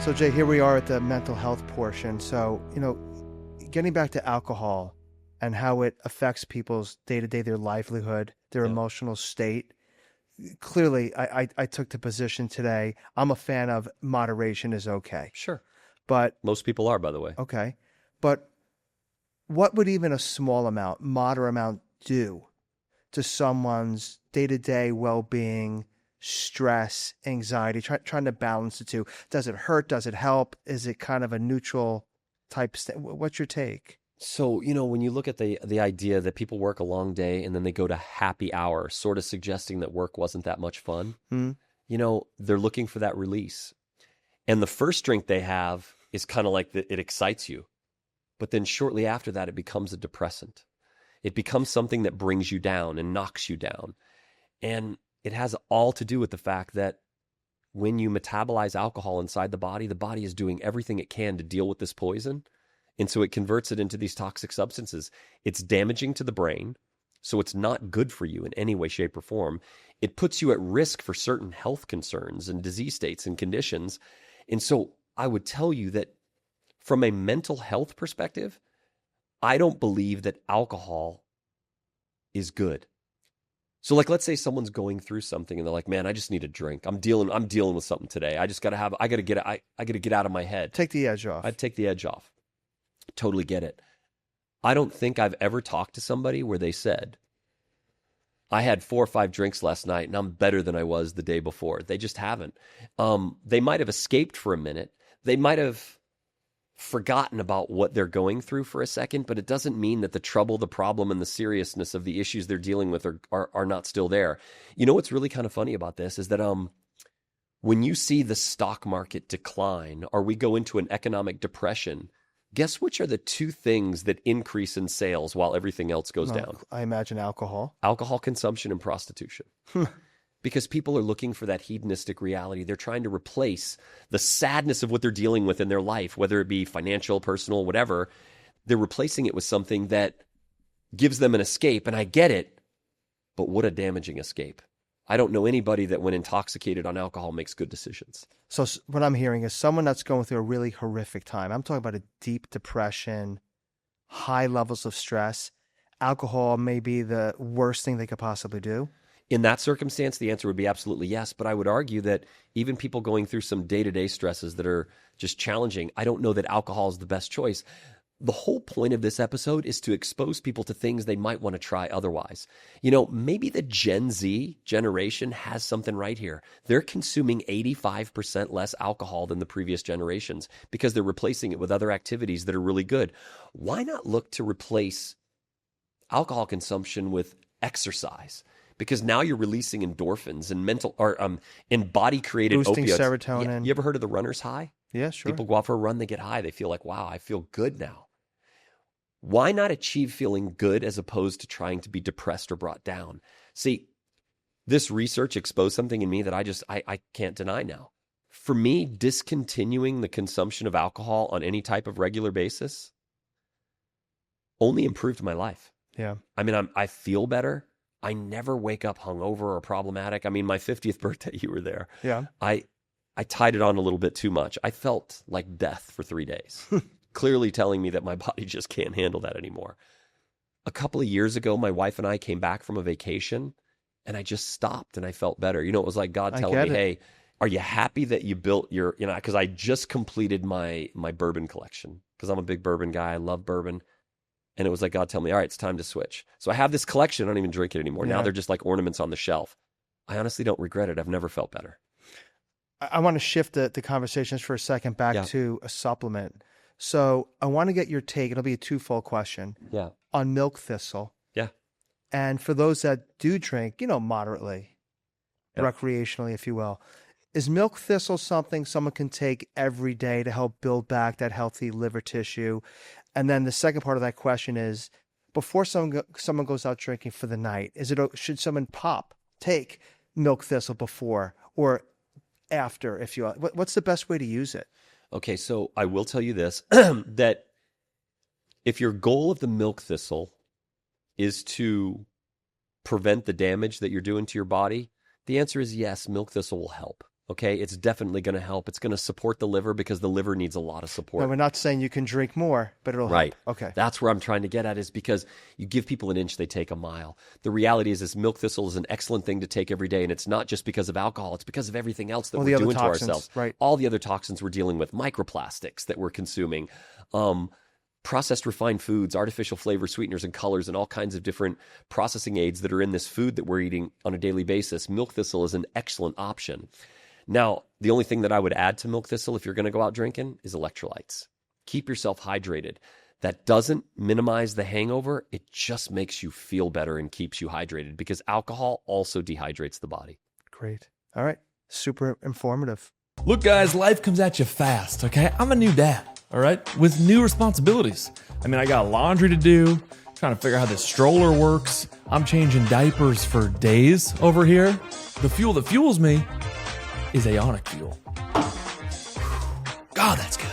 So, Jay, here we are at the mental health portion. So, getting back to alcohol and how it affects people's day-to-day, their livelihood, their emotional state. Clearly, I took the position today. I'm a fan of moderation is okay. Sure. But most people are, by the way. Okay. But what would even a small amount, moderate amount, do to someone's day-to-day well-being, stress, anxiety, trying to balance the two? Does it hurt? Does it help? Is it kind of a neutral type? What's your take? So, when you look at the idea that people work a long day and then they go to happy hour, sort of suggesting that work wasn't that much fun, they're looking for that release. And the first drink they have is kind of like it excites you. But then shortly after that, it becomes a depressant. It becomes something that brings you down and knocks you down. And it has all to do with the fact that when you metabolize alcohol inside the body is doing everything it can to deal with this poison. And so it converts it into these toxic substances. It's damaging to the brain, so it's not good for you in any way, shape, or form. It puts you at risk for certain health concerns and disease states and conditions. And so I would tell you that from a mental health perspective, I don't believe that alcohol is good. So let's say someone's going through something and they're like, man, I just need a drink. I'm dealing with something today. I got to get out of my head. Take the edge off. I'd take the edge off. Totally get it. I don't think I've ever talked to somebody where they said, I had 4 or 5 drinks last night and I'm better than I was the day before. They just haven't. They might have escaped for a minute. They might have forgotten about what they're going through for a second, but it doesn't mean that the trouble, the problem, and the seriousness of the issues they're dealing with are not still there. What's really kind of funny about this is that when you see the stock market decline or we go into an economic depression, guess which are the 2 things that increase in sales while everything else goes down? I imagine alcohol. Alcohol consumption and prostitution. Because people are looking for that hedonistic reality. They're trying to replace the sadness of what they're dealing with in their life, whether it be financial, personal, whatever. They're replacing it with something that gives them an escape. And I get it, but what a damaging escape. I don't know anybody that when intoxicated on alcohol makes good decisions. So what I'm hearing is someone that's going through a really horrific time. I'm talking about a deep depression, high levels of stress. Alcohol may be the worst thing they could possibly do. In that circumstance, the answer would be absolutely yes. But I would argue that even people going through some day-to-day stresses that are just challenging, I don't know that alcohol is the best choice. The whole point of this episode is to expose people to things they might want to try otherwise. Maybe the Gen Z generation has something right here. They're consuming 85% less alcohol than the previous generations because they're replacing it with other activities that are really good. Why not look to replace alcohol consumption with exercise? Because now you're releasing endorphins and body-created boosting opioids. Serotonin. You ever heard of the runner's high? Yeah, sure. People go out for a run, they get high. They feel like, wow, I feel good now. Why not achieve feeling good as opposed to trying to be depressed or brought down? See, this research exposed something in me that I can't deny now. For me, discontinuing the consumption of alcohol on any type of regular basis only improved my life. Yeah. I feel better. I never wake up hungover or problematic. My 50th birthday, you were there. Yeah. I tied it on a little bit too much. I felt like death for 3 days, clearly telling me that my body just can't handle that anymore. A couple of years ago, my wife and I came back from a vacation and I just stopped and I felt better. It was like God telling me, hey, are you happy that you built your, because I just completed my bourbon collection because I'm a big bourbon guy. I love bourbon. And it was like God telling me, all right, it's time to switch. So I have this collection. I don't even drink it anymore. Yeah. Now they're just like ornaments on the shelf. I honestly don't regret it. I've never felt better. I want to shift the conversations for a second back to a supplement. So I want to get your take. It'll be a twofold question. Yeah. On milk thistle. Yeah. And for those that do drink, moderately, recreationally, if you will, is milk thistle something someone can take every day to help build back that healthy liver tissue? And then the second part of that question is, before someone goes out drinking for the night, should someone take milk thistle before or after, if you will? What's the best way to use it? Okay, so I will tell you this, that if your goal of the milk thistle is to prevent the damage that you're doing to your body, the answer is yes, milk thistle will help. Okay, it's definitely going to help. It's going to support the liver because the liver needs a lot of support. No, we're not saying you can drink more, but it'll Right. help. Okay. That's where I'm trying to get at, is because you give people an inch, they take a mile. The reality is this milk thistle is an excellent thing to take every day, and it's not just because of alcohol. It's because of everything else that we're doing to ourselves. Right. All the other toxins we're dealing with, microplastics that we're consuming, processed refined foods, artificial flavor, sweeteners, and colors, and all kinds of different processing aids that are in this food that we're eating on a daily basis. Milk thistle is an excellent option. Now, the only thing that I would add to milk thistle if you're going to go out drinking is electrolytes. Keep yourself hydrated. That doesn't minimize the hangover. It just makes you feel better and keeps you hydrated, because alcohol also dehydrates the body. Great. All right. Super informative. Look, guys, life comes at you fast, okay? I'm a new dad, all right? With new responsibilities. I mean, I got laundry to do, trying to figure out how this stroller works. I'm changing diapers for days over here. The fuel that fuels me is Aonic fuel. God, that's good.